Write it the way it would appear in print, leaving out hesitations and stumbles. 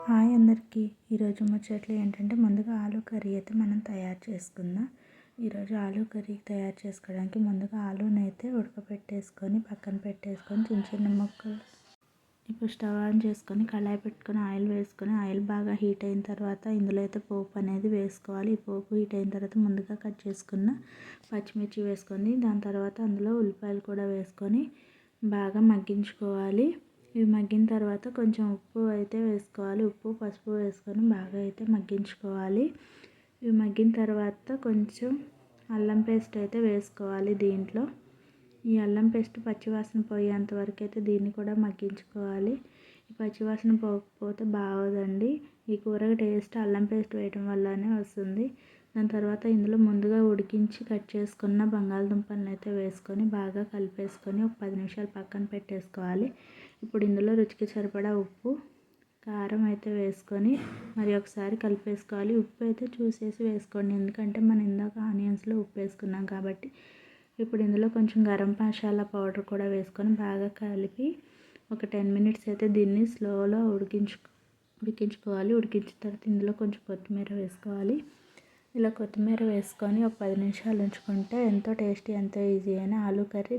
Hi అందరికీ. ఈరోజు ముచ్చట్లు ఏంటంటే ముందుగా ఆలూ కర్రీ అయితే మనం తయారు చేసుకుందాం. ఈరోజు ఆలూ కర్రీ తయారు చేసుకోవడానికి ముందుగా ఆలూని అయితే ఉడకపెట్టేసుకొని పక్కన పెట్టేసుకొని చిన్న చిన్న ముక్కలు. ఇప్పుడు స్టవ్ ఆన్ చేసుకొని కళాయి పెట్టుకొని ఆయిల్ వేసుకొని ఆయిల్ బాగా హీట్ అయిన తర్వాత ఇందులో అయితే పోపు అనేది వేసుకోవాలి. ఈ పోపు హీట్ అయిన తర్వాత ముందుగా కట్ చేసుకున్న పచ్చిమిర్చి వేసుకొని దాని తర్వాత అందులో ఉల్లిపాయలు కూడా వేసుకొని బాగా మగ్గించుకోవాలి. ఇవి మగ్గిన తర్వాత కొంచెం ఉప్పు అయితే వేసుకోవాలి. ఉప్పు పసుపు వేసుకొని బాగా అయితే మగ్గించుకోవాలి. ఇవి మగ్గిన తర్వాత కొంచెం అల్లం పేస్ట్ అయితే వేసుకోవాలి. దీంట్లో ఈ అల్లం పేస్ట్ పచ్చివాసన పోయేంత వరకు అయితే దీన్ని కూడా మగ్గించుకోవాలి. ఈ పచ్చివాసన పోకపోతే బాగోదండి. ఈ కూరకి టేస్ట్ అల్లం పేస్ట్ వేయడం వల్లనే వస్తుంది. దాని తర్వాత ఇందులో ముందుగా ఉడికించి కట్ చేసుకున్న బంగాళదుంపలను అయితే వేసుకొని బాగా కలిపేసుకొని ఒక 10 నిమిషాలు పక్కన పెట్టేసుకోవాలి. ఇప్పుడు ఇందులో రుచికి సరిపడా ఉప్పు కారం అయితే వేసుకొని మరి ఒకసారి కలిపేసుకోవాలి. ఉప్పు అయితే చూసేసి వేసుకోండి, ఎందుకంటే మనం ఇందాక ఆనియన్స్లో ఉప్పు వేసుకున్నాం కాబట్టి. ఇప్పుడు ఇందులో కొంచెం గరం మసాలా పౌడర్ కూడా వేసుకొని బాగా కలిపి ఒక 10 మినిట్స్ అయితే దీన్ని స్లోలో ఉడికించుకోవాలి. ఉడికించిన తర్వాత ఇందులో కొంచెం కొత్తిమీర వేసుకోవాలి. ఇలా కొత్తిమీర వేసుకొని ఒక 10 నిమిషాలు ఉంచుకుంటే ఎంతో టేస్టీ ఎంతో ఈజీ అయిన ఆలూ కర్రీ